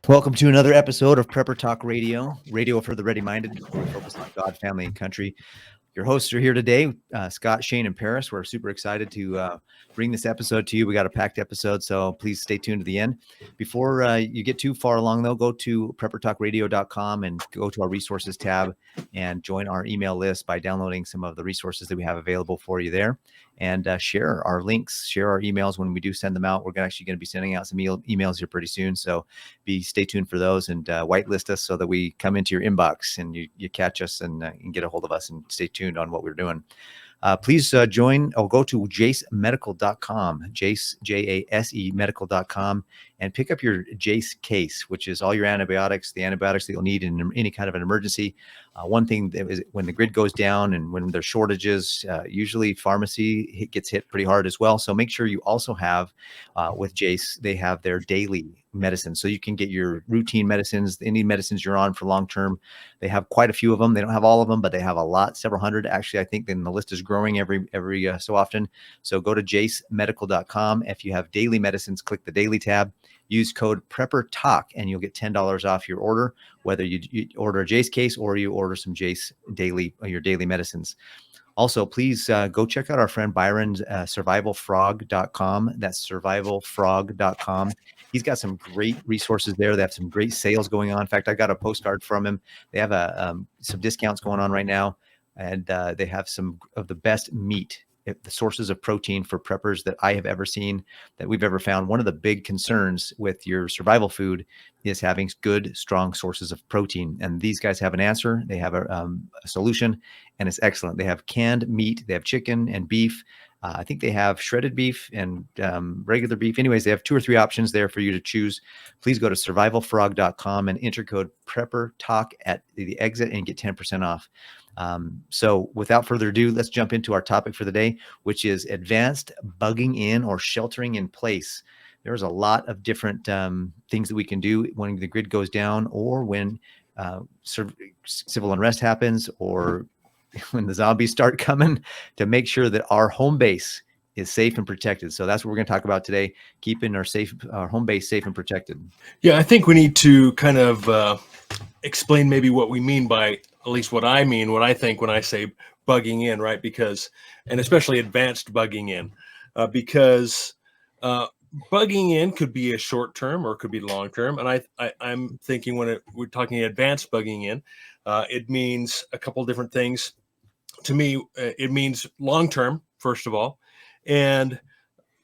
Welcome to another episode of Prepper Talk Radio, radio for the ready-minded, where we focus on God, family, and country. Your hosts are here today, Scott, Shane, and Paris. We're super excited to bring this episode to you. We got a packed episode, so please stay tuned to the end. Before you get too far along, though, go to preppertalkradio.com and go to our resources tab and join our email list by downloading some of the resources that we have available for you there. And share our links, share our emails when we do send them out. We're actually going to be sending out some emails here pretty soon. So stay tuned for those and whitelist us so that we come into your inbox and you catch us and get a hold of us and stay tuned on what we're doing. Please join or go to jasemedical.com, Jase, J-A-S-E medical.com, and pick up your Jase case, which is all your antibiotics, the antibiotics that you'll need in any kind of an emergency. One thing that is when the grid goes down and when there's shortages, usually pharmacy gets hit pretty hard as well. So make sure you also have with Jase, they have their daily medicine. So you can get your routine medicines, any medicines you're on for long term. They have quite a few of them. They don't have all of them, but they have a lot, several hundred. Actually, I think then the list is growing every so often. So go to jasemedical.com. If you have daily medicines, click the daily tab. Use code PrepperTalk and you'll get $10 off your order, whether you order a Jase case or you order some Jase daily, your daily medicines. Also, please go check out our friend Byron's survivalfrog.com. That's survivalfrog.com. He's got some great resources there. They have some great sales going on. In fact, I got a postcard from him. They have some discounts going on right now, and they have some of the best meat, the sources of protein for preppers that I have ever seen, that we've ever found. One of the big concerns with your survival food is having good, strong sources of protein. And these guys have an answer. They have a solution, and it's excellent. They have canned meat. They have chicken and beef. I think they have shredded beef and regular beef. Anyways, they have 2 or 3 options there for you to choose. Please go to survivalfrog.com and enter code PrepperTalk at the exit and get 10% off. So without further ado, let's jump into our topic for the day, which is advanced bugging in or sheltering in place. There's a lot of different things that we can do when the grid goes down, or when civil unrest happens, or when the zombies start coming, to make sure that our home base is safe and protected. So that's what we're going to talk about today, keeping our home base safe and protected. Yeah, I think we need to kind of explain maybe what we mean by, at least what I mean, what I think when I say bugging in, right? Because, and especially advanced bugging in, because bugging in could be a short term or it could be long term. And I'm thinking when we're talking advanced bugging in, it means a couple different things. To me, it means long term, first of all, and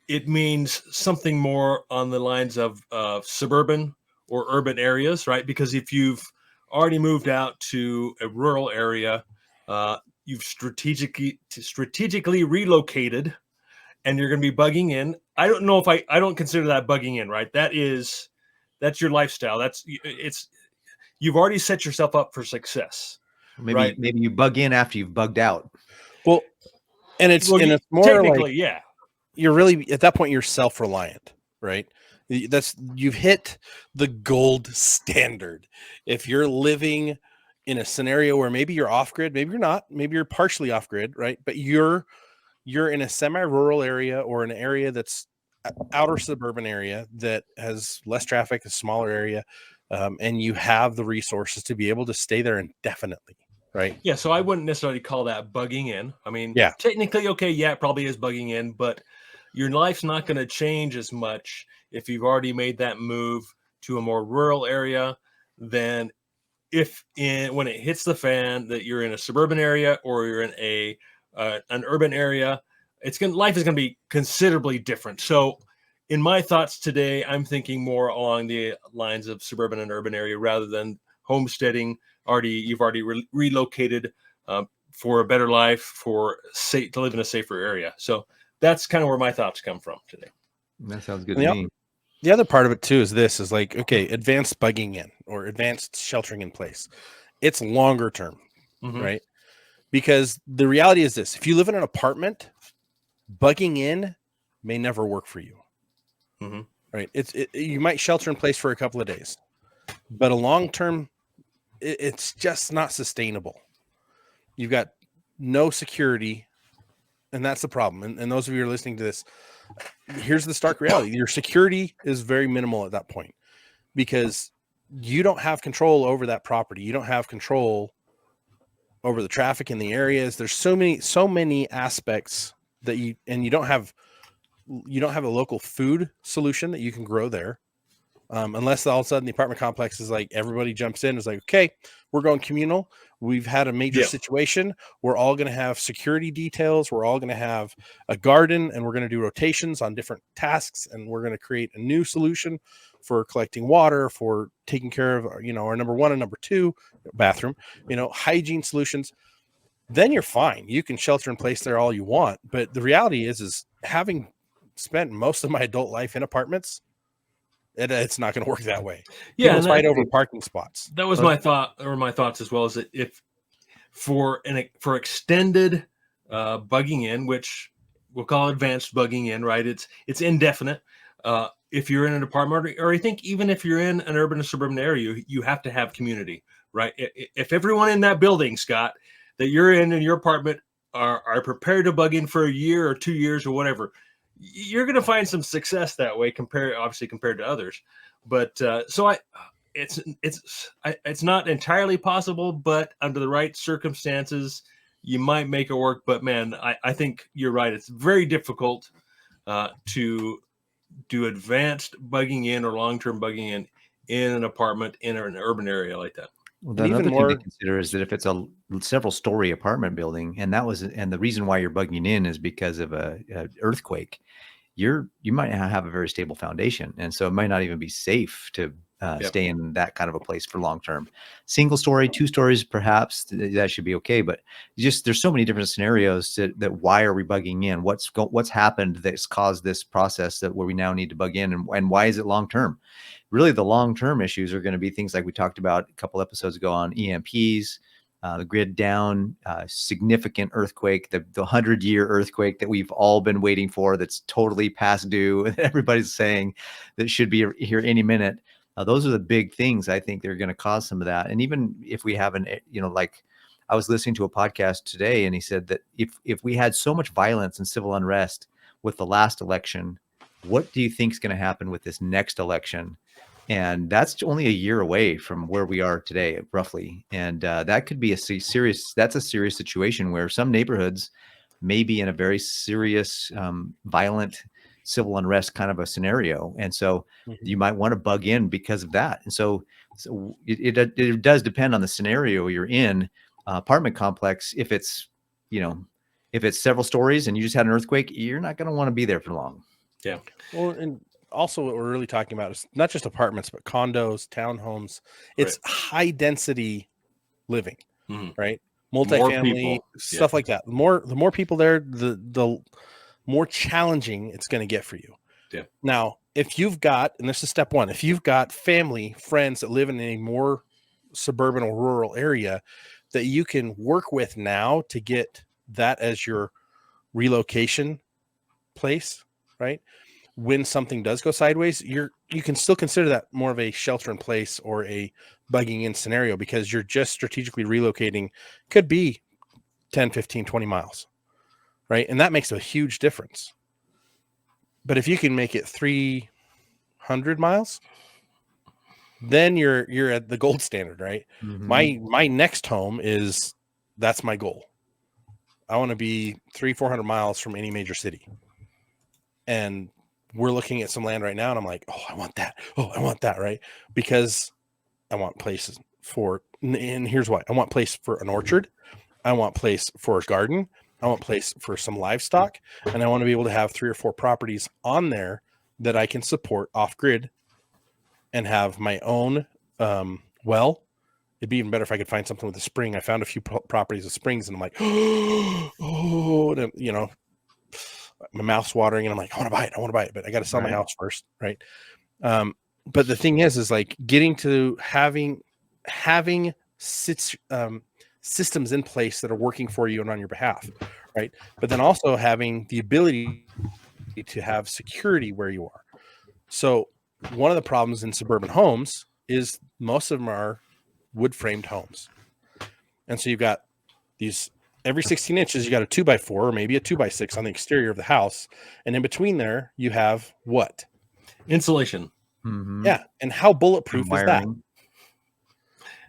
it means something more on the lines of suburban or urban areas, right? Because if you've already moved out to a rural area, you've strategically relocated, and you're going to be bugging in. I don't know if I don't consider that bugging in, right? That's your lifestyle. You've already set yourself up for success. Maybe you bug in after you've bugged out. Well, and it's more technically, like, yeah, you're really at that point you're self-reliant, right? You've hit the gold standard. If you're living in a scenario where maybe you're off grid, maybe you're not, maybe you're partially off grid, right? But you're in a semi-rural area or an area that's outer suburban area that has less traffic, a smaller area, and you have the resources to be able to stay there indefinitely. Right. Yeah. So I wouldn't necessarily call that bugging in. I mean, yeah, technically, okay. Yeah, it probably is bugging in, but your life's not going to change as much if you've already made that move to a more rural area than when it hits the fan that you're in a suburban area or you're in an urban area. Life is going to be considerably different. So in my thoughts today, I'm thinking more along the lines of suburban and urban area rather than homesteading. You've already relocated for a better life, to live in a safer area. So that's kind of where my thoughts come from today. That sounds good to me. The other part of it too is like, okay, advanced bugging in or advanced sheltering in place. It's longer term, right? Because the reality is this: if you live in an apartment, bugging in may never work for you, right? You might shelter in place for a couple of days, but a long term, it's just not sustainable. You've got no security, and that's the problem. And those of you who are listening to this, here's the stark reality: your security is very minimal at that point, because you don't have control over that property. You don't have control over the traffic in the areas. There's so many aspects that you don't have a local food solution that you can grow there. Unless all of a sudden the apartment complex is like, everybody jumps in, is like, okay, we're going communal. We've had a major situation. We're all going to have security details. We're all going to have a garden, and we're going to do rotations on different tasks. And we're going to create a new solution for collecting water, for taking care of, our number one and number two bathroom, hygiene solutions. Then you're fine. You can shelter in place there all you want. But the reality is having spent most of my adult life in apartments, it's not going to work that way. Yeah, people fight over parking spots. That was my thoughts as well. Is that if for extended bugging in, which we'll call advanced bugging in, right? It's indefinite. If you're in an apartment, or I think even if you're in an urban or suburban area, you have to have community, right? If everyone in that building, Scott, that you're in your apartment are prepared to bug in for a year or 2 years or whatever, you're going to find some success that way compared to others. But it's not entirely possible, but under the right circumstances, you might make it work. But man, I think you're right. It's very difficult to do advanced bugging in or long-term bugging in an apartment in an urban area like that. Well, the other thing to consider is that if it's a several-story apartment building, and the reason why you're bugging in is because of a earthquake, you might not have a very stable foundation, and so it might not even be safe to stay in that kind of a place for long term. Single story, 2 stories, perhaps that should be okay, but there's so many different scenarios that why are we bugging in? What's happened that's caused this process where we now need to bug in, and why is it long term? Really, the long-term issues are going to be things like we talked about a couple episodes ago on EMPs, the grid down, significant earthquake, the 100-year earthquake that we've all been waiting for, that's totally past due. Everybody's saying that should be here any minute. Those are the big things I think they're going to cause some of that. And even if we have like I was listening to a podcast today, and he said that if we had so much violence and civil unrest with the last election, what do you think is going to happen with this next election? And that's only a year away from where we are today, roughly. And that could be a serious situation where some neighborhoods may be in a very serious, violent civil unrest kind of a scenario. And so you might want to bug in because of that. And so it does depend on the scenario you're in. Apartment complex, if it's several stories and you just had an earthquake, you're not going to want to be there for long. Yeah. Well, and also what we're really talking about is not just apartments, but condos, townhomes. It's high density living, right? Multifamily, stuff like that. The more people there, the more challenging it's going to get for you. Yeah. Now, if you've got, and this is step one, if you've got family, friends that live in a more suburban or rural area that you can work with now to get that as your relocation place, right? When something does go sideways, you can still consider that more of a shelter in place or a bugging in scenario, because you're just strategically relocating, could be 10, 15, 20 miles, right? And that makes a huge difference. But if you can make it 300 miles, then you're at the gold standard, right? My next home that's my goal. I want to be 300-400 miles from any major city. And we're looking at some land right now, and I'm like, oh, I want that. Oh, I want that, right? Because I want places and here's why. I want place for an orchard. I want place for a garden. I want place for some livestock. And I want to be able to have 3 or 4 properties on there that I can support off grid and have my own well. It'd be even better if I could find something with a spring. I found a few properties with springs, and I'm like, oh, and, my mouth's watering, and I'm like, I want to buy it, but I got to sell my house first. Right. But the thing is like getting to having systems in place that are working for you and on your behalf. Right. But then also having the ability to have security where you are. So one of the problems in suburban homes is most of them are wood framed homes. And so you've got these, every 16 inches, you got a 2x4 or maybe a 2x6 on the exterior of the house. And in between there, you have what? Insulation. Yeah. And how bulletproof is that?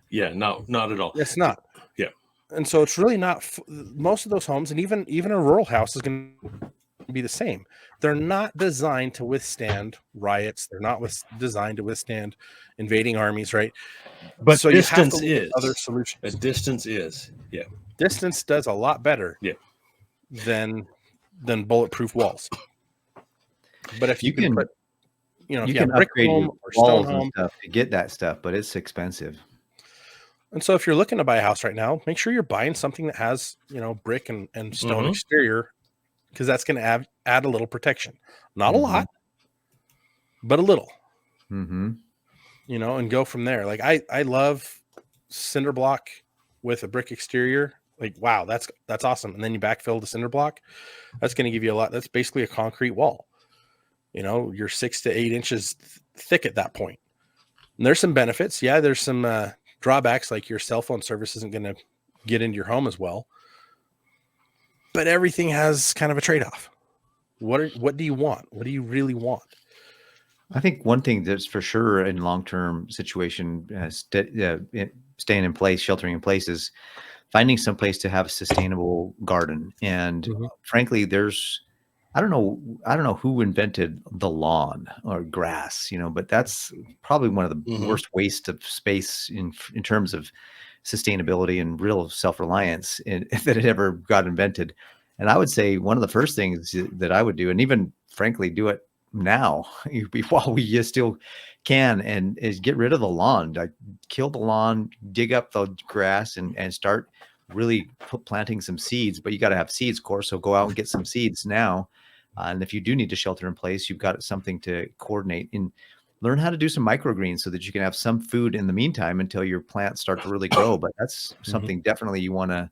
Yeah, not at all. It's not. Yeah. And so it's really not most of those homes, and even a rural house is going to be the same. They're not designed to withstand riots. They're not designed to withstand invading armies, right? But So you have to distance look at other is. solutions. Distance is. Yeah. Distance does a lot better Yeah. than bulletproof walls. But if you can put, if you you have can brick upgrade your home or stone walls and home, stuff to get that stuff, but it's expensive. and so if you're looking to buy a house right now, make sure you're buying something that has, brick and stone exterior, because that's going to add a little protection. Not a lot, but a little. And go from there. Like I love cinder block with a brick exterior. Like, wow, that's awesome. And then you backfill the cinder block. That's going to give you a lot. That's basically a concrete wall. You're 6 to 8 inches thick at that point. And there's some benefits. Yeah, there's some drawbacks, like your cell phone service isn't going to get into your home as well. But everything has kind of a trade-off. What do you want? What do you really want? I think one thing that's for sure in long-term situation, staying in place, sheltering in place, is finding some place to have a sustainable garden. And frankly, I don't know who invented the lawn or grass, but that's probably one of the worst waste of space in terms of sustainability and real self-reliance that had ever got invented. And I would say one of the first things that I would do, and even frankly do it now while we still can, and is get rid of the lawn. Like, kill the lawn, dig up the grass, and start really planting some seeds. But you got to have seeds, of course, so go out and get some seeds now. And if you do need to shelter in place, you've got something to coordinate, and learn how to do some microgreens so that you can have some food in the meantime until your plants start to really grow. But that's something definitely you want to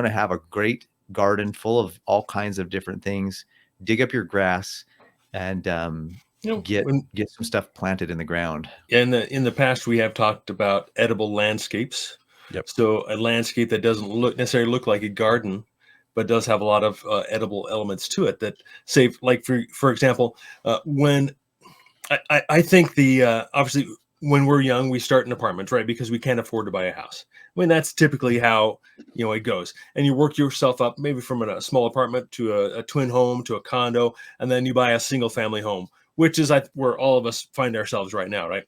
have a great garden full of all kinds of different things. Dig up your grass and get some stuff planted in the ground. In the past, we have talked about edible landscapes. Yep. So a landscape that doesn't necessarily look like a garden, but does have a lot of edible elements to it. That say, like for example, when I think obviously when we're young, we start in apartments, right? Because we can't afford to buy a house. I mean, that's typically how it goes. And you work yourself up, maybe from a small apartment to a twin home to a condo, and then you buy a single family home, which is where all of us find ourselves right now, right?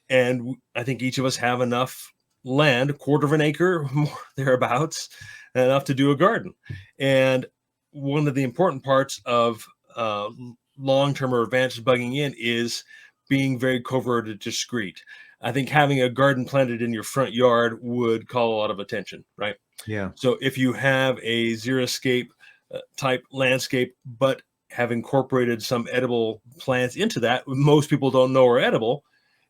And I think each of us have enough land, a quarter of an acre, more thereabouts, enough to do a garden. And one of the important parts of long-term or advanced bugging in is being very covert and discreet. I think having a garden planted in your front yard would call a lot of attention, right? Yeah. So if you have a xeriscape type landscape, but have incorporated some edible plants into that, most people don't know are edible,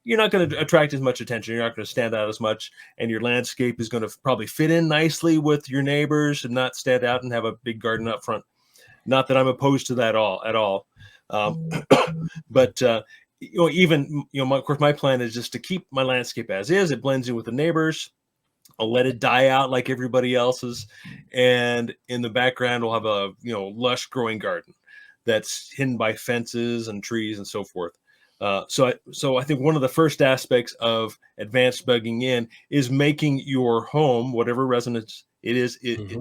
you're not going to attract as much attention. You're not going to stand out as much, and your landscape is going to probably fit in nicely with your neighbors and not stand out and have a big garden up front. Not that I'm opposed to that at all. But of course, my plan is just to keep my landscape as is. It blends in with the neighbors. I'll let it die out like everybody else's, and in the background, we'll have a lush growing garden that's hidden by fences and trees and so forth. So I think one of the first aspects of advanced bugging in is making your home, whatever residence it is,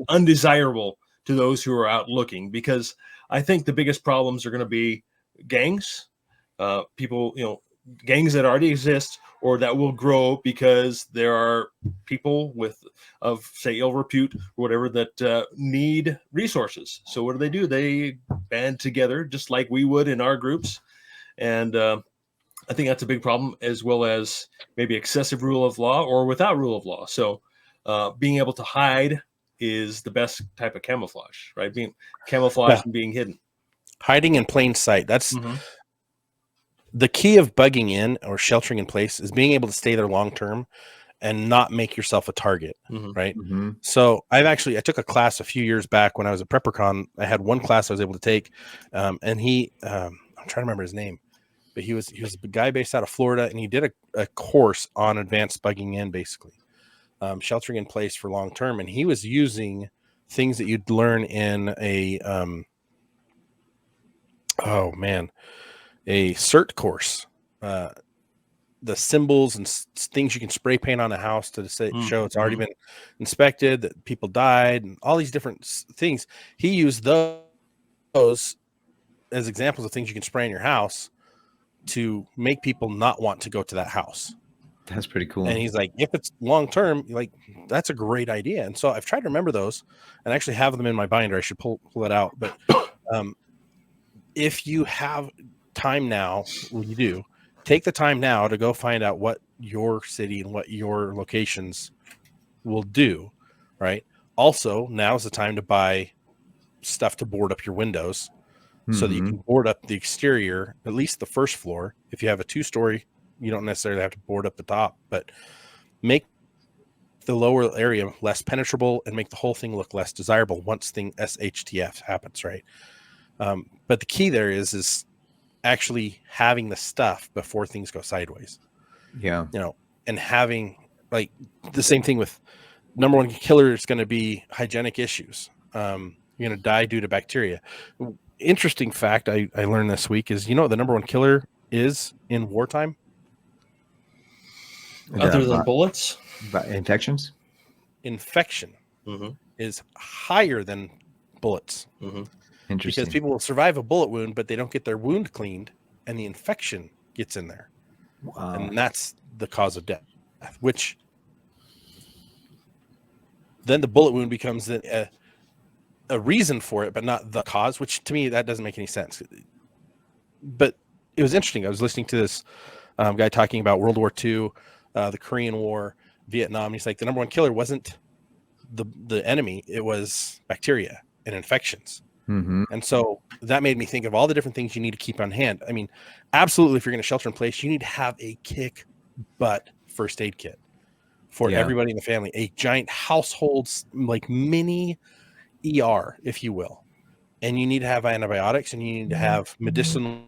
undesirable to those who are out looking, because I think the biggest problems are going to be gangs, people, gangs that already exist or that will grow because there are people of say ill repute or whatever that need resources. So what do? They band together just like we would in our groups. And I think that's a big problem, as well as maybe excessive rule of law or without rule of law. So being able to hide is the best type of camouflage, right? Being camouflage and being hidden. Hiding in plain sight. That's the key of bugging in or sheltering in place, is being able to stay there long term and not make yourself a target, right? So I took a class a few years back when I was at PrepperCon. I had one class I was able to take, and I'm trying to remember his name, but he was a guy based out of Florida, and he did a course on advanced bugging in, basically sheltering in place for long term, and he was using things that you'd learn in a a CERT course. the symbols and things you can spray paint on a house to say, show it's already been inspected, that people died, and all these different things. He used those as examples of things you can spray in your house to make people not want to go to that house. That's pretty cool. And he's like, if it's long term, like that's a great idea. And so I've tried to remember those and actually have them in my binder. I should pull it out. But if you have time now, well, you do take the time now to go find out what your city and what your locations will do. Right. Also, now's the time to buy stuff to board up your windows so that you can board up the exterior, at least the first floor. If you have a 2-story, you don't necessarily have to board up the top, but make the lower area less penetrable and make the whole thing look less desirable once SHTF happens, right? But the key there is actually having the stuff before things go sideways. Yeah. You know, and having like the same thing with number one killer is going to be hygienic issues. You're going to die due to bacteria. Interesting fact I learned this week is, you know what the number one killer is in wartime? Other than bullets? Infections? Infection is higher than bullets. Interesting. Because people will survive a bullet wound, but they don't get their wound cleaned, and the infection gets in there. Wow. And that's the cause of death, which then the bullet wound becomes a reason for it, but not the cause, which to me, that doesn't make any sense. But it was interesting. I was listening to this guy talking about World War II, the Korean War, Vietnam. He's like, the number one killer wasn't the enemy. It was bacteria and infections. And so that made me think of all the different things you need to keep on hand. I mean, absolutely, if you're going to shelter in place, you need to have a kick butt first aid kit for everybody in the family, a giant household, like mini ER, if you will. And you need to have antibiotics, and you need to have medicinal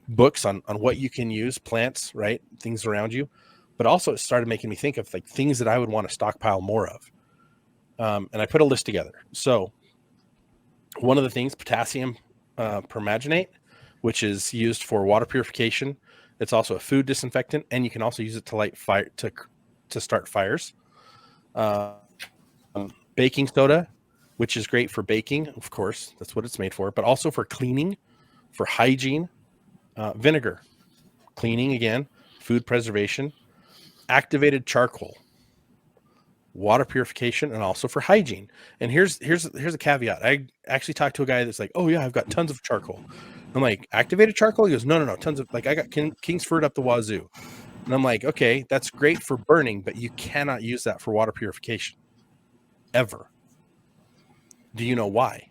books on what you can use, plants, right? Things around you. But also it started making me think of like things that I would want to stockpile more of. And I put a list together. So one of the things, potassium permanganate, which is used for water purification. It's also a food disinfectant, and you can also use it to light fire, to start fires. Baking soda, which is great for baking, of course, that's what it's made for, but also for cleaning, for hygiene. Vinegar, cleaning again, food preservation. Activated charcoal, water purification, and also for hygiene. And here's a caveat. I actually talked to a guy that's like, oh yeah, I've got tons of charcoal. I'm like, activated charcoal? He goes, no, tons of, like, I got Kingsford up the wazoo. And I'm like, okay, that's great for burning, but you cannot use that for water purification ever. Do you know why?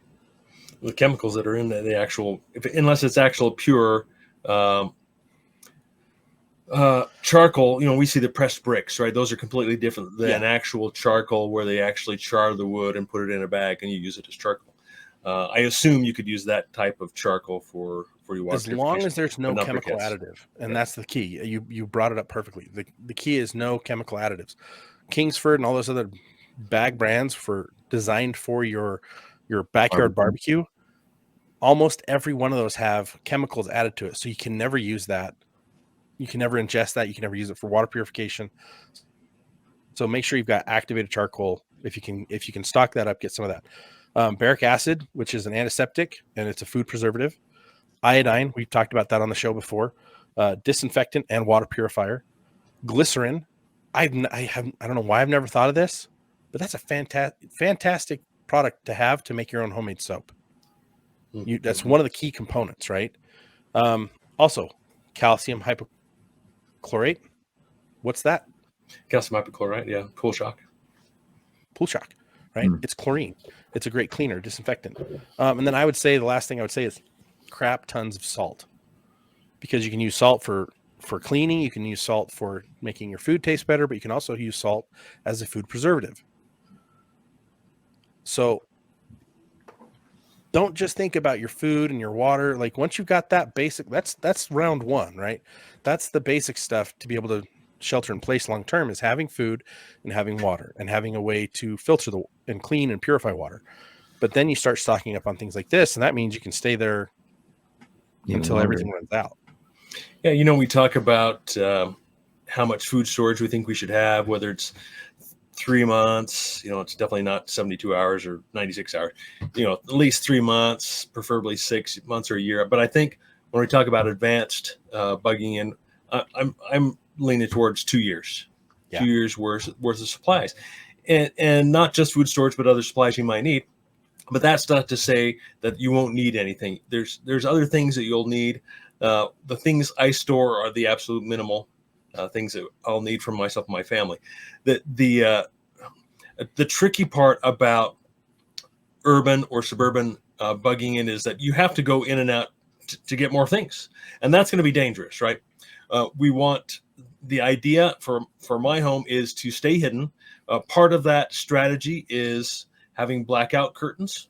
The chemicals that are in the actual, unless it's actual pure charcoal, you know, we see the pressed bricks, right? Those are completely different than actual charcoal, where they actually char the wood and put it in a bag and you use it as charcoal. I assume you could use that type of charcoal for your water, as long as there's no chemical additive, and that's the key. You brought it up perfectly. The key is no chemical additives. Kingsford and all those other bag brands designed for your backyard barbecue. Almost every one of those have chemicals added to it, so you can never use that. You can never ingest that. You can never use it for water purification. So make sure you've got activated charcoal. If you can stock that up, get some of that. Baric acid, which is an antiseptic and it's a food preservative. Iodine, we've talked about that on the show before. Disinfectant and water purifier. Glycerin. I don't know why I've never thought of this, but that's a fantastic product to have to make your own homemade soap. That's one of the key components, right? Also, calcium hypochlorite. What's that? Calcium hypochlorite, yeah. Pool shock, right? It's chlorine. It's a great cleaner, disinfectant. And then I would say the last thing I would say is crap tons of salt, because you can use salt for cleaning. You can use salt for making your food taste better, but you can also use salt as a food preservative. So don't just think about your food and your water. Like once you've got that basic, that's round one, right? That's the basic stuff to be able to shelter in place long term, is having food and having water and having a way to filter and clean and purify water. But then you start stocking up on things like this, and that means you can stay there until everything runs out. Yeah, we talk about how much food storage we think we should have, whether it's 3 months, it's definitely not 72 hours or 96 hours, at least 3 months, preferably 6 months or a year. But I think when we talk about advanced bugging in, I'm leaning towards 2 years, Yeah. 2 years worth of supplies, and not just food storage, but other supplies you might need. But that's not to say that you won't need anything. There's other things that you'll need. The things I store are the absolute minimal things that I'll need from myself and my family. The tricky part about urban or suburban bugging in is that you have to go in and out to get more things, and that's going to be dangerous, right? We want the idea for my home is to stay hidden. Part of that strategy is having blackout curtains,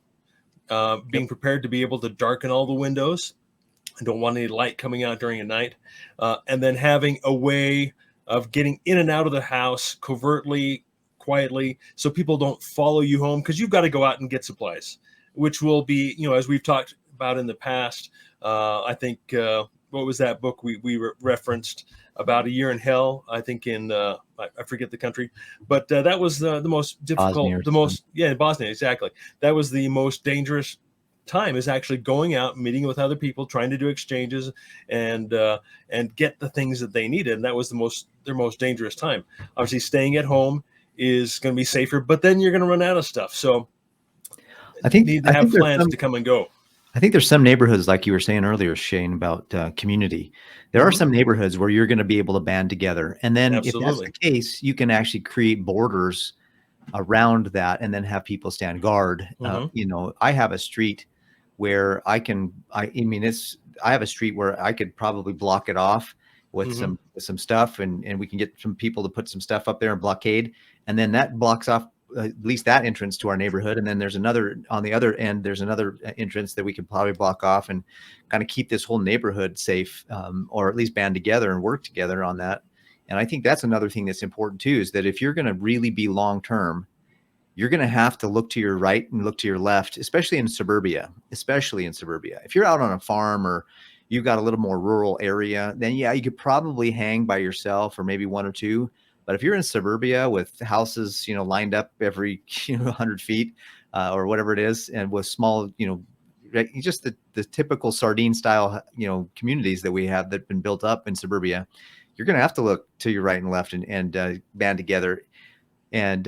being prepared to be able to darken all the windows. I don't want any light coming out during a night, and then having a way of getting in and out of the house covertly, quietly, so people don't follow you home, because you've got to go out and get supplies, which will be, as we've talked about in the past. I think what was that book we referenced, About a Year in Hell? I think in I forget the country, but that was the most difficult, in Bosnia, exactly. That was the most dangerous time, is actually going out, meeting with other people, trying to do exchanges, and get the things that they needed. And that was their most dangerous time. Obviously, staying at home is going to be safer, but then you're going to run out of stuff. So I think you need to have plans to come and go. I think there's some neighborhoods, like you were saying earlier, Shane, about community. There are some neighborhoods where you're going to be able to band together. And then if that's the case, you can actually create borders around that and then have people stand guard. I have a street where I have a street where I could probably block it off with some stuff, and we can get some people to put some stuff up there and blockade. And then that blocks off at least that entrance to our neighborhood. And then there's another on the other end, there's another entrance that we could probably block off and kind of keep this whole neighborhood safe, or at least band together and work together on that. And I think that's another thing that's important too, is that if you're going to really be long-term, you're going to have to look to your right and look to your left, especially in suburbia. If you're out on a farm or you've got a little more rural area, then yeah, you could probably hang by yourself or maybe one or two. But if you're in suburbia with houses, lined up every 100 feet or whatever it is, and with small, just the typical sardine style, communities that we have that have been built up in suburbia, you're going to have to look to your right and left and band together. And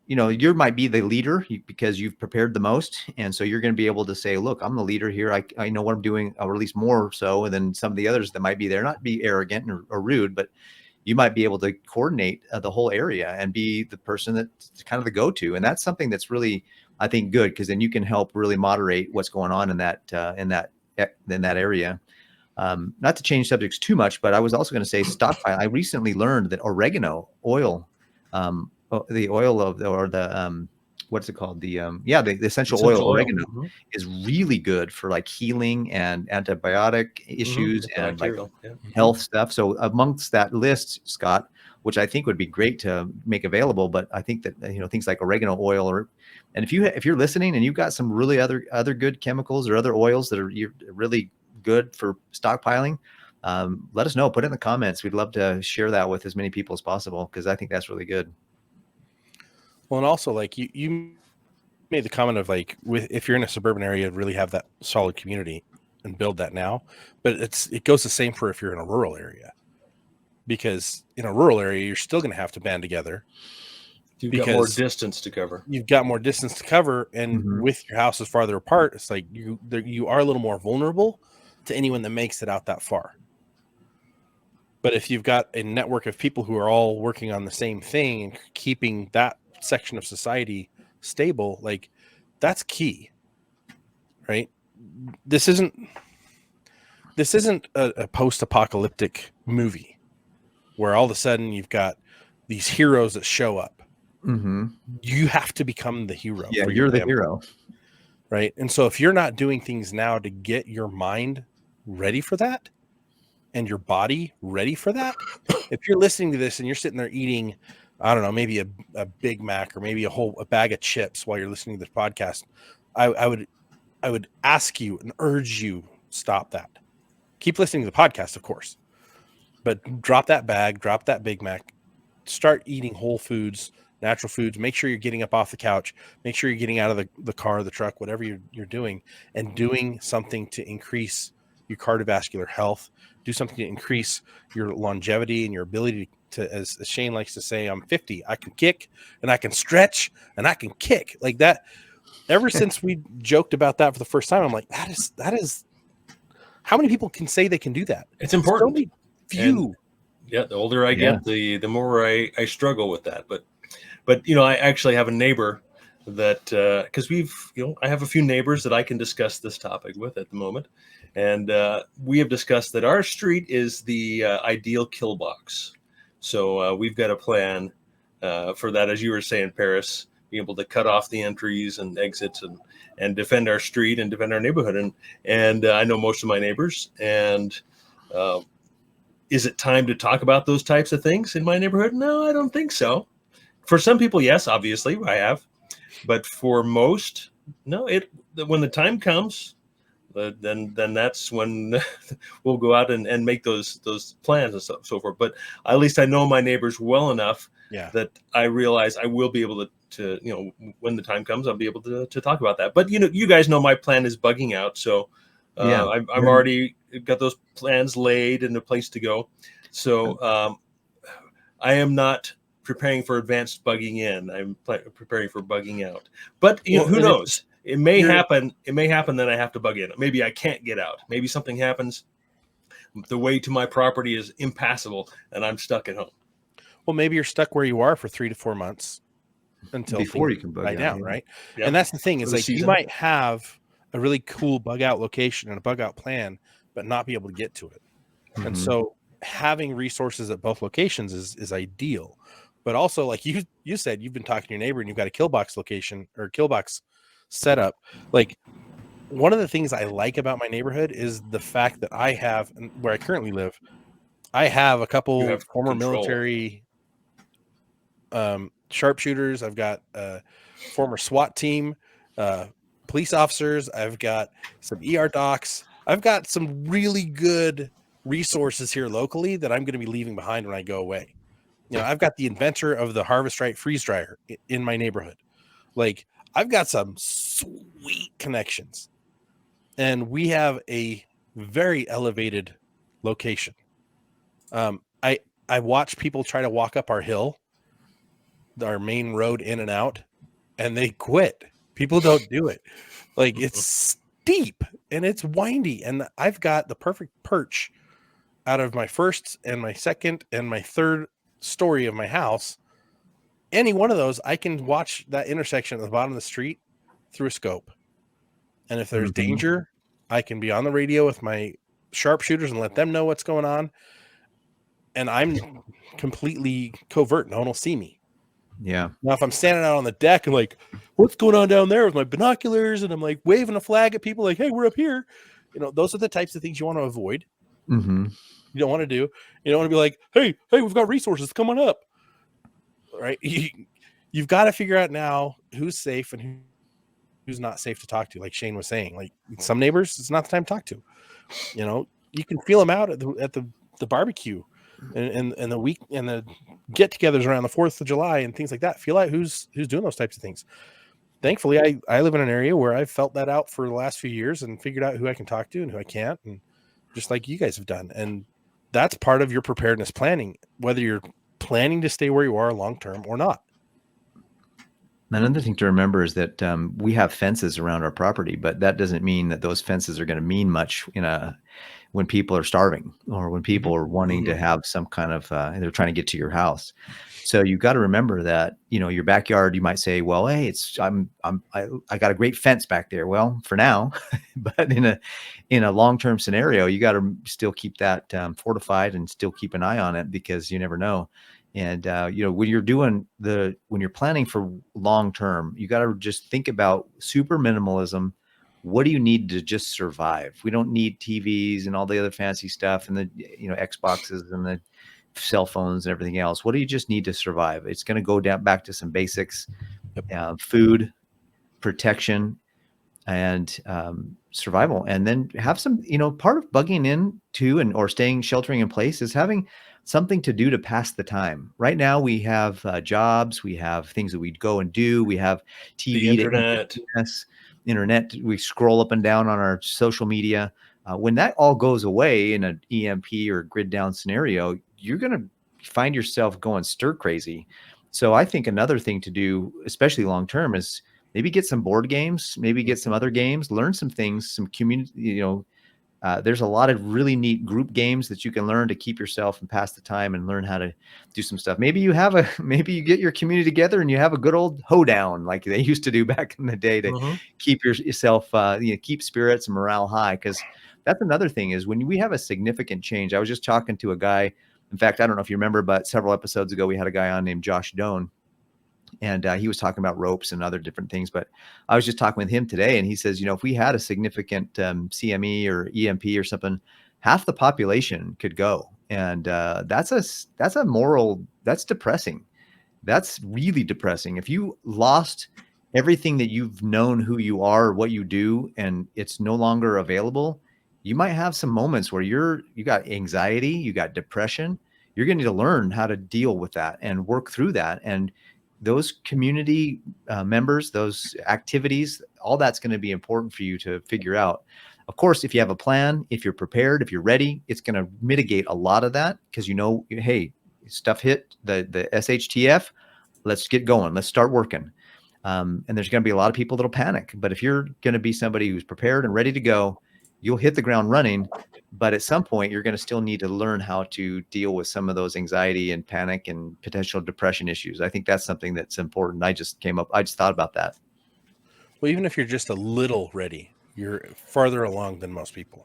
you might be the leader because you've prepared the most, and so you're going to be able to say, "Look, I'm the leader here. I know what I'm doing, or at least more so than some of the others that might be there." Not be arrogant or rude, but you might be able to coordinate the whole area and be the person that's kind of the go-to. And that's something that's really, I think, good, because then you can help really moderate what's going on in that area. Not to change subjects too much, but I was also going to say stockpile. I recently learned that oregano oil, the oil of what's it called? The essential oil oregano is really good for like healing and antibiotic issues and like health stuff. So amongst that list, Scott, which I think would be great to make available, but I think that things like oregano oil, and if you're listening and you've got some really other good chemicals or other oils that are really good for stockpiling, let us know. Put it in the comments. We'd love to share that with as many people as possible, because I think that's really good. Well, and also, like you made the comment of like, if you're in a suburban area, really have that solid community and build that now. But it goes the same for if you're in a rural area, because in a rural area, you're still going to have to band together. You've got more distance to cover. And with your houses farther apart, it's like you are a little more vulnerable to anyone that makes it out that far. But if you've got a network of people who are all working on the same thing and keeping that section of society stable, like, that's key, right? This isn't a post-apocalyptic movie where all of a sudden you've got these heroes that show up. You have to become the hero. Yeah, you're the hero, right? And so if you're not doing things now to get your mind ready for that and your body ready for that, if you're listening to this and you're sitting there eating, I don't know, maybe a Big Mac or maybe a bag of chips while you're listening to this podcast, I would ask you and urge you, stop that. keep listening to the podcast, of course, but drop that bag, drop that Big Mac, start eating whole foods, natural foods. Make sure you're getting up off the couch. Make sure you're getting out of the car, the truck, whatever you're doing, and doing something to increase your cardiovascular health. Do something to increase your longevity and your ability to, as Shane likes to say, I'm 50. I can kick and I can stretch and I can kick like that. Ever since we joked about that for the first time, I'm like, that is. How many people can say they can do that? It's important. So few. And, yeah, the older I get, the more I struggle with that. But you know, I actually have a neighbor that because I have a few neighbors that I can discuss this topic with at the moment, and we have discussed that our street is the ideal kill box. So we've got a plan for that, as you were saying, Paris, being able to cut off the entries and exits and defend our street and defend our neighborhood. And I know most of my neighbors. And is it time to talk about those types of things in my neighborhood? No, I don't think so. For some people, yes, obviously I have. But for most, no. When the time comes, then that's when we'll go out and make those plans and so forth. But at least I know my neighbors well enough that I realize I will be able to, you know, when the time comes, I'll be able to talk about that. But, you know, you guys know my plan is bugging out. So I'm already got those plans laid and a place to go. So I am not preparing for advanced bugging in. I'm preparing for bugging out. But you know, who knows? It may happen. It may happen that I have to bug in. Maybe I can't get out. Maybe something happens. The way to my property is impassable, and I'm stuck at home. Well, maybe you're stuck where you are for 3 to 4 months until before you can bug out, down, right? Yeah. And that's the thing is, like, you might have a really cool bug out location and a bug out plan, but not be able to get to it. Mm-hmm. And so having resources at both locations is ideal. But also, like you said, you've been talking to your neighbor and you've got a kill box location or kill box setup. Like, one of the things I like about my neighborhood is the fact that I have, where I currently live, I have a couple former military sharpshooters. I've got a former SWAT team, police officers. I've got some ER docs. I've got some really good resources here locally that I'm going to be leaving behind when I go away. You know, I've got the inventor of the Harvest Right freeze dryer in my neighborhood. Like, I've got some sweet connections, and we have a very elevated location. I watch people try to walk up our hill, our main road in and out, and they quit. People don't do it. Like, it's steep and it's windy, and I've got the perfect perch out of my first and my second and my third story of my house. Any one of those, I can watch that intersection at the bottom of the street through a scope. And if there's danger, I can be on the radio with my sharpshooters and let them know what's going on. And I'm completely covert. No one will see me. Yeah. Now, if I'm standing out on the deck and like, what's going on down there with my binoculars, and I'm like waving a flag at people like, hey, we're up here. You know, those are the types of things you want to avoid. Mm-hmm. You don't want to do. You don't want to be like, hey, we've got resources. Come on up. Right. You've got to figure out now who's safe and who's not safe to talk to. Like Shane was saying, like, some neighbors, it's not the time to talk to. You know, you can feel them out at the barbecue and the week and the get-togethers around the 4th of July and things like that. Feel out who's doing those types of things. Thankfully, I live in an area where I've felt that out for the last few years and figured out who I can talk to and who I can't, and just like you guys have done. And that's part of your preparedness planning, whether you're planning to stay where you are long-term or not. Another thing to remember is that we have fences around our property, but that doesn't mean that those fences are going to mean much when people are starving or when people are wanting to have some kind of, they're trying to get to your house. So you've got to remember that, you know, your backyard, you might say, well, hey, I got a great fence back there. Well, for now, but in a long-term scenario, you got to still keep that fortified and still keep an eye on it, because you never know. And, you know, when you're planning for long-term, you got to just think about super minimalism. What do you need to just survive? We don't need TVs and all the other fancy stuff and the, you know, Xboxes and the cell phones and everything else. What do you just need to survive? It's going to go back to some basics, food, protection, and survival. And then have some, part of bugging in too, or sheltering in place is having something to do to pass the time. Right now we have jobs, we have things that we go and do, we have TV, The internet. internet, we scroll up and down on our social media. When that all goes away in an EMP or grid down scenario, you're going to find yourself going stir crazy. So I think another thing to do, especially long term, is maybe get some board games, maybe get some other games, learn some things, some community, there's a lot of really neat group games that you can learn to keep yourself and pass the time and learn how to do some stuff. Maybe you get your community together and you have a good old hoedown like they used to do back in the day to keep yourself, keep spirits and morale high. Cause that's another thing is when we have a significant change. I was just talking to a guy. In fact, I don't know if you remember, but several episodes ago, we had a guy on named Josh Doan. And he was talking about ropes and other different things. But I was just talking with him today, and he says, if we had a significant CME or EMP or something, half the population could go. And that's depressing. That's really depressing. If you lost everything that you've known who you are, or what you do, and it's no longer available, you might have some moments where you got anxiety, you got depression. You're going to need to learn how to deal with that and work through that. And those community members, those activities, all that's going to be important for you to figure out. Of course, if you have a plan, if you're prepared, if you're ready, it's going to mitigate a lot of that because hey, stuff hit the SHTF. Let's get going. Let's start working. And there's going to be a lot of people that'll panic. But if you're going to be somebody who's prepared and ready to go, you'll hit the ground running. But at some point, you're going to still need to learn how to deal with some of those anxiety and panic and potential depression issues. I think that's something that's important. I just thought about that. Well, even if you're just a little ready, you're farther along than most people.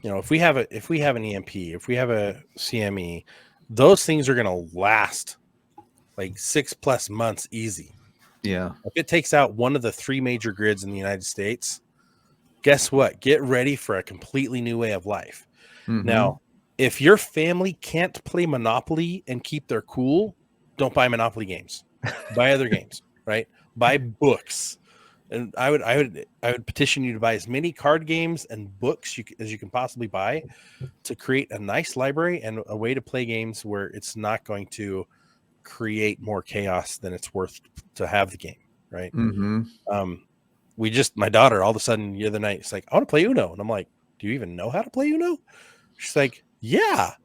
If we have an EMP, if we have a CME, those things are going to last like 6+ months easy. Yeah. If it takes out one of the 3 major grids in the United States, guess what? Get ready for a completely new way of life. Mm-hmm. Now, if your family can't play Monopoly and keep their cool, don't buy Monopoly games. Buy other games, right? Buy books. And I would petition you to buy as many card games and books as you can possibly buy to create a nice library and a way to play games where it's not going to create more chaos than it's worth to have the game, right? Mm-hmm. My daughter all of a sudden the other night, it's like, I want to play Uno. And I'm like, do you even know how to play Uno? She's like, yeah,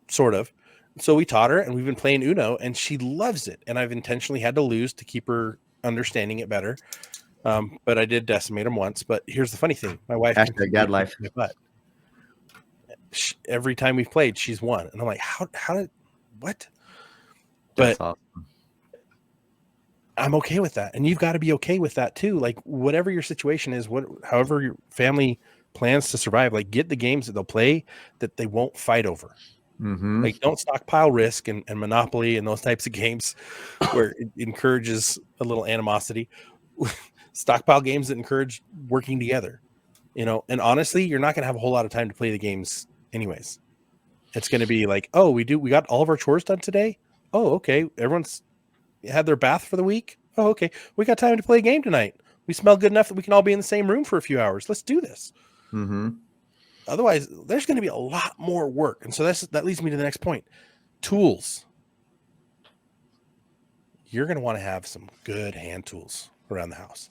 sort of. So we taught her and we've been playing Uno and she loves it. And I've intentionally had to lose to keep her understanding it better. But I did decimate him once. But here's the funny thing. My wife, #God life. Every time we've played, she's won. And I'm like, how did, what? That's but awesome. I'm okay with that. And you've got to be okay with that too. Like whatever your situation is, however your family plans to survive, like get the games that they'll play that they won't fight over. Mm-hmm. Like don't stockpile Risk and Monopoly and those types of games where it encourages a little animosity. Stockpile games that encourage working together, and honestly, you're not going to have a whole lot of time to play the games anyways. It's going to be like, oh, we got all of our chores done today. Oh, okay. Everyone's had their bath for the week. Oh, okay. We got time to play a game tonight. We smell good enough that we can all be in the same room for a few hours. Let's do this. Mm-hmm. Otherwise, there's going to be a lot more work. And so that leads me to the next point. Tools. You're going to want to have some good hand tools around the house.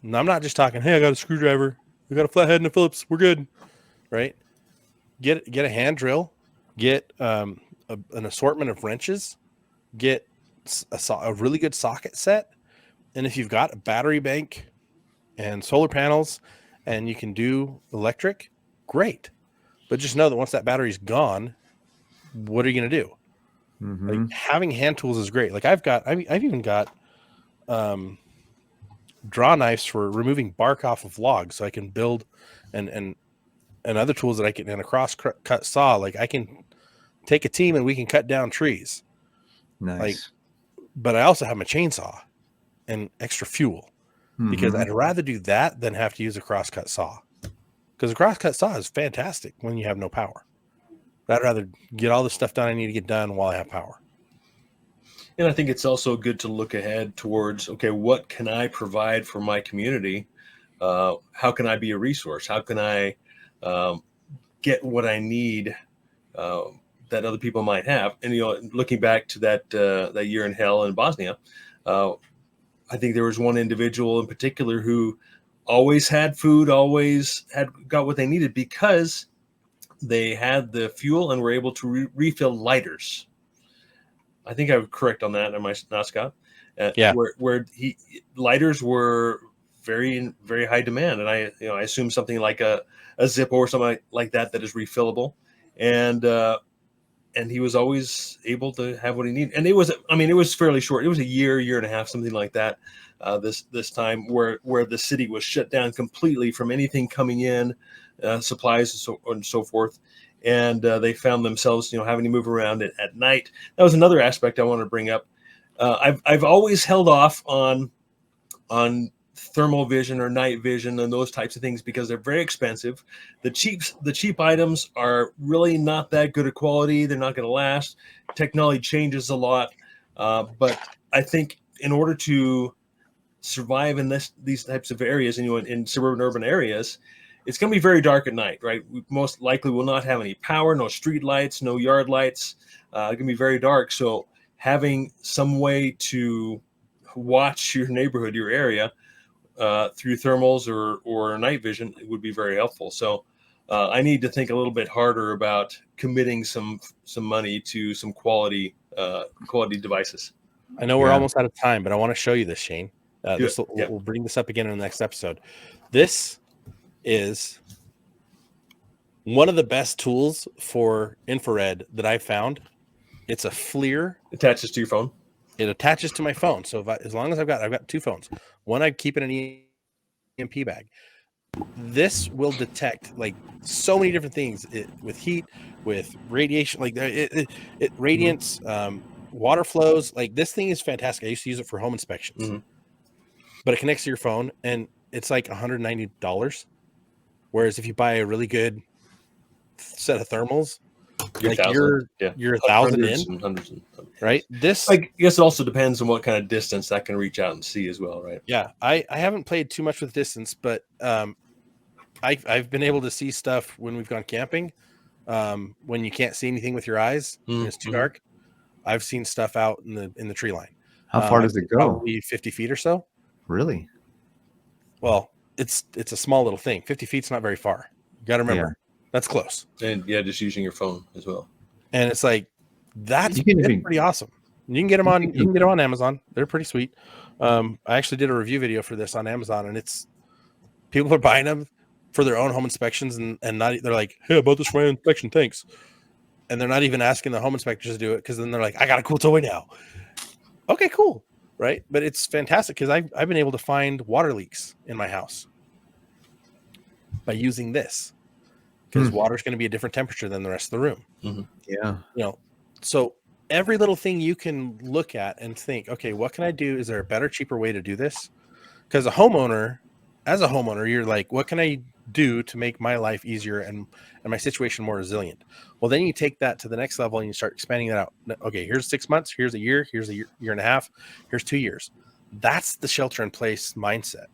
And I'm not just talking, hey, I got a screwdriver. We got a flathead and a Phillips. We're good. Right? Get a hand drill. Get an assortment of wrenches. Get a really good socket set. And if you've got a battery bank and solar panels and you can do electric, great. But just know that once that battery's gone, what are you going to do? Mm-hmm. Like having hand tools is great. Like I've even got draw knives for removing bark off of logs, so I can build and other tools that I can, and a cross cut saw. Like I can take a team and we can cut down trees. Nice. But I also have my chainsaw and extra fuel because I'd rather do that than have to use a crosscut saw, because a crosscut saw is fantastic when you have no power. I'd rather get all the stuff done I need to get done while I have power. And I think it's also good to look ahead towards, okay, what can I provide for my community? How can I be a resource? How can I get what I need that other people might have? And, looking back to that year in hell in Bosnia, I think there was one individual in particular who always had food, always got what they needed because they had the fuel and were able to refill lighters. I think I was correct on that. Am I not, Scott? Yeah. Where lighters were very, very high demand, and I assume something like a Zippo or something like that is refillable, and he was always able to have what he needed. And it was fairly short. It was a year and a half, something like that. This time where the city was shut down completely from anything coming in, supplies and so forth. And they found themselves, having to move around at night. That was another aspect I wanted to bring up. I've always held off on thermal vision or night vision and those types of things because they're very expensive. The cheap items are really not that good of quality. They're not going to last. Technology changes a lot, but I think in order to survive in these types of areas, and in suburban urban areas, it's going to be very dark at night, right? We most likely will not have any power, no street lights, no yard lights. It's going to be very dark. So having some way to watch your neighborhood, your area, through thermals or night vision, it would be very helpful. So I need to think a little bit harder about committing some money to some quality devices. I know we're almost out of time, but I want to show you this, Shane. We'll bring this up again in the next episode. This is one of the best tools for infrared that I found. It's a FLIR. Attaches to your phone. It attaches to my phone. So as long as I've got two phones, one I keep in an EMP bag. This will detect like so many different things with heat, with radiation, like it radiance, water flows. Like this thing is fantastic. I used to use it for home inspections, but it connects to your phone and it's like $190. Whereas if you buy a really good set of thermals, you're $1,000 in, hundreds, right? This, I guess, it also depends on what kind of distance that can reach out and see as well, right? Yeah, I haven't played too much with distance, but I've been able to see stuff when we've gone camping, when you can't see anything with your eyes and it's too dark. I've seen stuff out in the tree line. How far does it go? Probably 50 feet or so. Really? Well, it's a small little thing. 50 feet's not very far. You got to remember that's close. And just using your phone as well. And it's like that's pretty awesome. You can get them on Amazon. They're pretty sweet. I actually did a review video for this on Amazon, and it's people are buying them for their own home inspections, and not, they're like, "Hey, I bought this for my inspection, thanks." And they're not even asking the home inspectors to do it because then they're like, "I got a cool toy now." Okay, cool, right? But it's fantastic because I've been able to find water leaks in my house by using this, because water's going to be a different temperature than the rest of the room. Yeah, so every little thing you can look at and think, okay, what can I do? Is there a better, cheaper way to do this? Because as a homeowner, you're like, what can I do to make my life easier and my situation more resilient? Well, then you take that to the next level and you start expanding that out. Okay, here's 6 months, here's a year, here's a year and a half, here's 2 years. That's the shelter in place mindset.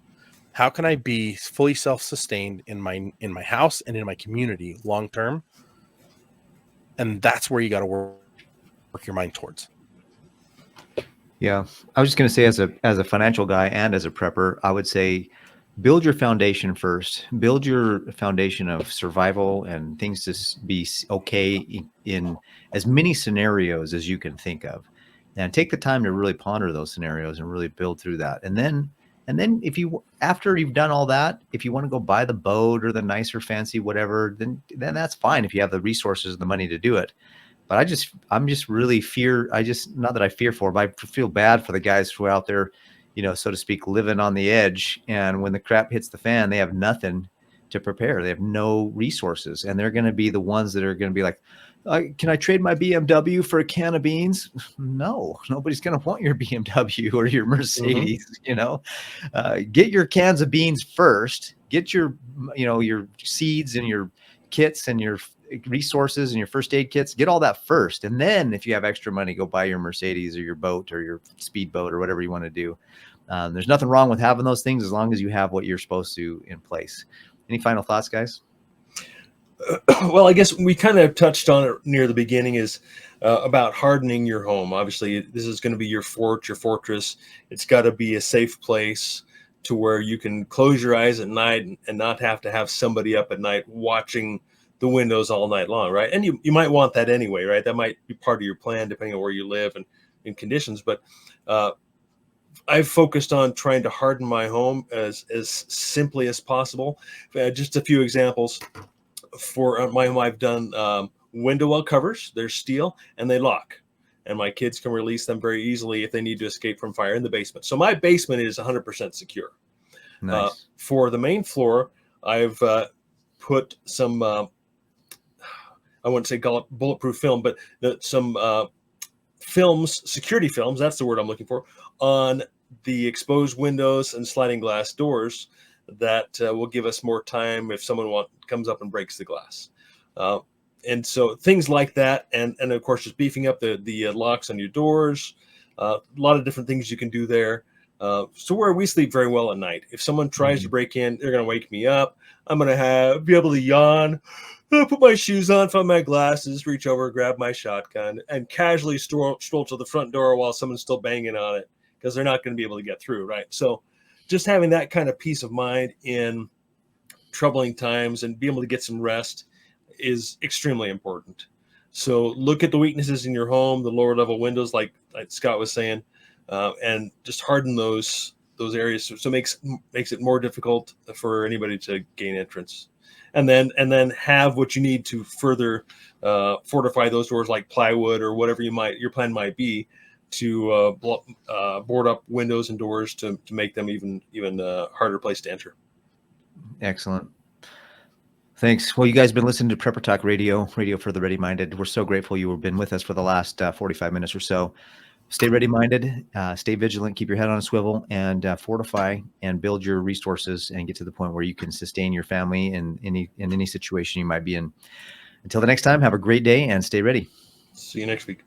How can I be fully self-sustained in my house and in my community long term? And that's where you got to work your mind towards. Yeah, I was just going to say, as a financial guy and as a prepper, I would say build your foundation first. Build your foundation of survival and things to be okay in as many scenarios as you can think of, and take the time to really ponder those scenarios and really build through that. And then if you, after you've done all that, if you want to go buy the boat or the nicer fancy whatever, then that's fine if you have the resources and the money to do it. But I'm just really not that I fear for, but I feel bad for the guys who are out there, so to speak, living on the edge. And when the crap hits the fan, they have nothing to prepare. They have no resources. And they're going to be the ones that are going to be like, can I trade my BMW for a can of beans? No, nobody's going to want your BMW or your Mercedes, Get your cans of beans first. Get your, your seeds and your kits and your resources and your first aid kits, get all that first. And then if you have extra money, go buy your Mercedes or your boat or your speedboat or whatever you want to do. There's nothing wrong with having those things as long as you have what you're supposed to in place. Any final thoughts, guys? Well, I guess we kind of touched on it near the beginning, is about hardening your home. Obviously, this is going to be your fort, your fortress. It's got to be a safe place to where you can close your eyes at night and not have to have somebody up at night watching the windows all night long, right? And you might want that anyway, right? That might be part of your plan depending on where you live and in conditions. But I've focused on trying to harden my home as simply as possible. Just a few examples. For my home, I've done window well covers. They're steel and they lock, and my kids can release them very easily if they need to escape from fire in the basement. So my basement is 100% secure. Nice. For the main floor, I've put some, I wouldn't say call it bulletproof film, but some films, security films, that's the word I'm looking for, on the exposed windows and sliding glass doors that will give us more time if someone comes up and breaks the glass. And so things like that, and of course, just beefing up the locks on your doors, a lot of different things you can do there. So where we sleep very well at night. If someone tries to break in, they're going to wake me up. I'm going to be able to yawn, put my shoes on, find my glasses, reach over, grab my shotgun, and casually stroll to the front door while someone's still banging on it, because they're not going to be able to get through, right? So just having that kind of peace of mind in troubling times and being able to get some rest is extremely important. So look at the weaknesses in your home, the lower level windows, like Scott was saying, and just harden those areas. So it makes it more difficult for anybody to gain entrance. And then have what you need to further fortify those doors, like plywood or whatever your plan might be, to board up windows and doors to make them even harder place to enter. Excellent. Thanks. Well, you guys have been listening to Prepper Talk Radio for the ready-minded. We're so grateful you have been with us for the last 45 minutes or so. Stay ready-minded, stay vigilant, keep your head on a swivel, and fortify and build your resources and get to the point where you can sustain your family in any situation you might be in. Until the next time, have a great day and stay ready. See you next week.